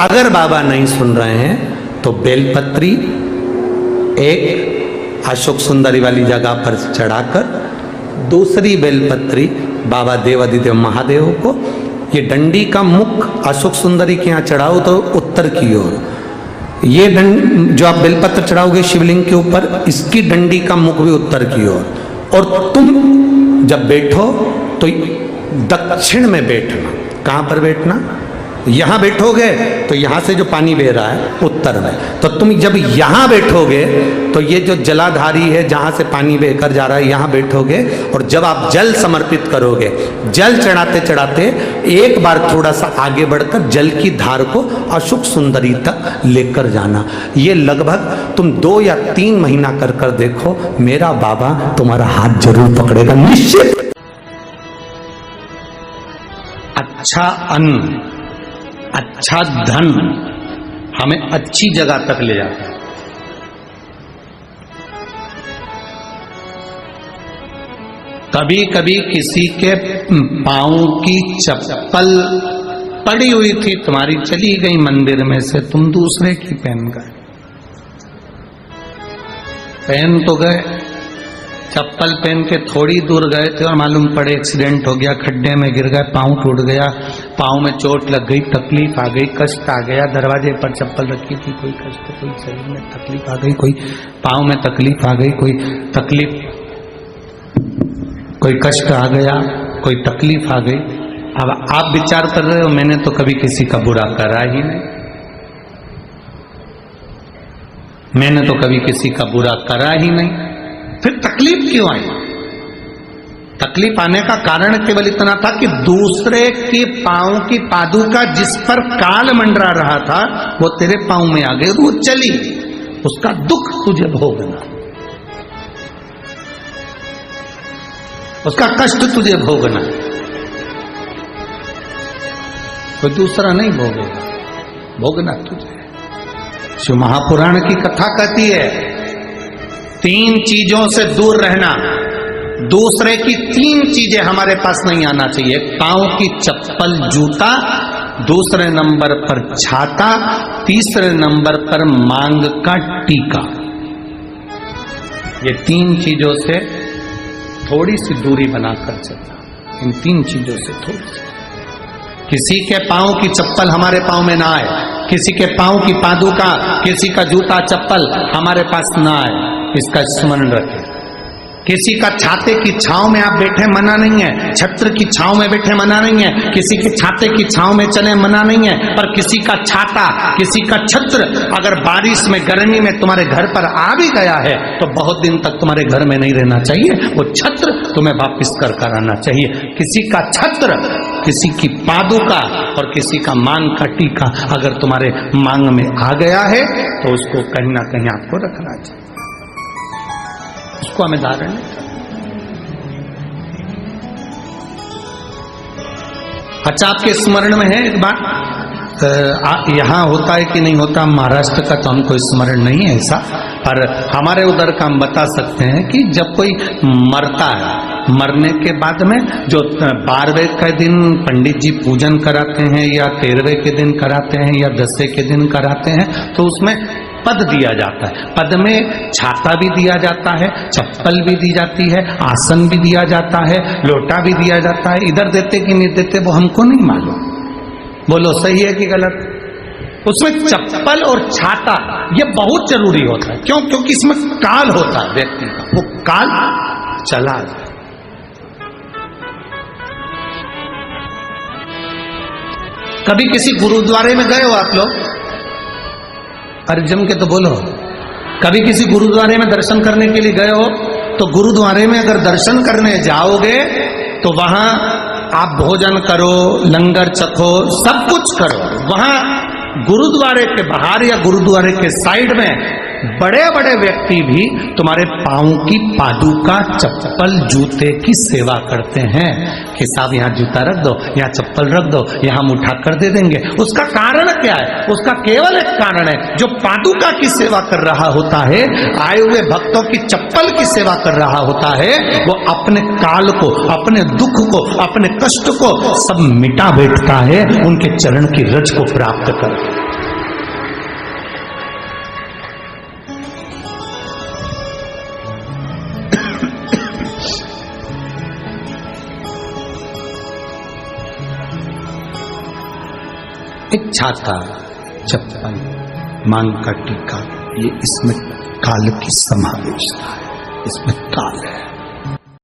अगर बाबा नहीं सुन रहे हैं तो बेलपत्री एक अशोक सुंदरी वाली जगह पर चढ़ाकर, दूसरी बेलपत्री बाबा देवादिदेव महादेव को, ये डंडी का मुख अशोक सुंदरी के यहाँ चढ़ाओ तो उत्तर की ओर, ये जो आप बेलपत्र चढ़ाओगे शिवलिंग के ऊपर, इसकी डंडी का मुख भी उत्तर की ओर। और तुम जब बैठो तो दक्षिण में बैठना। कहाँ पर बैठना? यहाँ बैठोगे तो यहाँ से जो पानी बह रहा है उत्तर में, तो तुम जब यहाँ बैठोगे तो ये जो जलाधारी है जहाँ से पानी बहकर जा रहा है यहाँ बैठोगे, और जब आप जल समर्पित करोगे, जल चढ़ाते चढ़ाते एक बार थोड़ा सा आगे बढ़कर जल की धार को अशोक सुंदरी तक लेकर जाना। ये लगभग तुम 2 या 3 महीना कर कर देखो, मेरा बाबा तुम्हारा हाथ जरूर पकड़ेगा, निश्चित। अच्छा अन्न, अच्छा धन हमें अच्छी जगह तक ले जाता है। कभी कभी किसी के पांव की चप्पल पड़ी हुई थी तुम्हारी, चली गई मंदिर में से, तुम दूसरे की पहन गए। पहन तो गए, चप्पल पहन के थोड़ी दूर गए थे और मालूम पड़े एक्सीडेंट हो गया, खड्डे में गिर गए, पांव टूट गया, पांव में चोट लग गई, तकलीफ आ गई, कष्ट आ गया। दरवाजे पर चप्पल रखी थी, कोई कष्ट, कोई शरीर में तकलीफ आ गई, कोई पांव में तकलीफ आ गई, कोई तकलीफ, कोई कष्ट आ गया, कोई तकलीफ आ गई। अब आप विचार कर रहे हो मैंने तो कभी किसी का बुरा करा ही नहीं, मैंने तो कभी किसी का बुरा करा ही नहीं, फिर तकलीफ क्यों आई? तकलीफ आने का कारण केवल इतना था कि दूसरे के पांव की पादुका जिस पर काल मंडरा रहा था वो तेरे पांव में आ गई, वो चली, उसका दुख तुझे भोगना, उसका कष्ट तुझे भोगना, कोई दूसरा नहीं भोगेगा, भोगना तुझे। शिव महापुराण की कथा कहती है 3 चीजों से दूर रहना, दूसरे की 3 चीजें हमारे पास नहीं आना चाहिए। पांव की चप्पल, जूता, दूसरे नंबर पर छाता, तीसरे नंबर पर मांग का टीका। ये 3 चीजों से थोड़ी सी दूरी बनाकर चलना, इन 3 चीजों से थोड़ी सी। किसी के पांव की चप्पल हमारे पांव में ना आए, किसी के पांव की पादुका, किसी का जूता चप्पल हमारे पास ना आए, इसका स्मरण रखें। किसी का छाते की छांव में आप बैठे मना नहीं है, छत्र की छांव में बैठे मना नहीं है, किसी के छाते की छांव में चले मना नहीं है, पर किसी का छाता, किसी का छत्र अगर बारिश में, गर्मी में तुम्हारे घर पर आ भी गया है तो बहुत दिन तक तुम्हारे घर में नहीं रहना चाहिए, वो छत्र तुम्हें वापिस कर आना चाहिए। किसी का छत्र, किसी की पादुका और किसी का मांग का टीका अगर तुम्हारे मांग में आ गया है तो उसको कहीं ना कहीं आपको रखना चाहिए, उसको हमें धारण नहीं करना। अच्छा, आपके स्मरण में है एक बात, यहां होता है कि नहीं होता महाराष्ट्र का तो हमको स्मरण नहीं है ऐसा, पर हमारे उधर का हम बता सकते हैं कि जब कोई मरता है, मरने के बाद में जो 12वें के दिन पंडित जी पूजन कराते हैं या 13वें के दिन कराते हैं या 10वें के दिन कराते हैं, तो उसमें पद दिया जाता है। पद में छाता भी दिया जाता है, चप्पल भी दी जाती है, आसन भी दिया जाता है, लोटा भी दिया जाता है। इधर देते कि नहीं देते वो हमको नहीं मालूम, बोलो सही है कि गलत। उसमें चप्पल और छाता ये बहुत जरूरी होता है। क्यों? क्योंकि इसमें काल होता है व्यक्ति का, वो काल चला जाए। कभी किसी गुरुद्वारे में गए हो आप लोग? अरे जम के तो बोलो। कभी किसी गुरुद्वारे में दर्शन करने के लिए गए हो? तो गुरुद्वारे में अगर दर्शन करने जाओगे तो वहां आप भोजन करो, लंगर चखो, सब कुछ करो। वहां गुरुद्वारे के बाहर या गुरुद्वारे के साइड में बड़े बड़े व्यक्ति भी तुम्हारे पांव की पादुका, चप्पल, जूते की सेवा करते हैं कि साहब यहाँ जूता रख दो, यहाँ चप्पल रख दो, यहाँ हम उठा कर दे देंगे। उसका कारण क्या है? उसका केवल एक कारण है, जो पादुका की सेवा कर रहा होता है, आए हुए भक्तों की चप्पल की सेवा कर रहा होता है, वो अपने काल को, अपने दुख को, अपने कष्ट को सब मिटा बैठता है उनके चरण की रज को प्राप्त करके। एक छाता, चप्पल, मांग का टीका, ये इसमें काल की समावेशता है, इसमें काल है।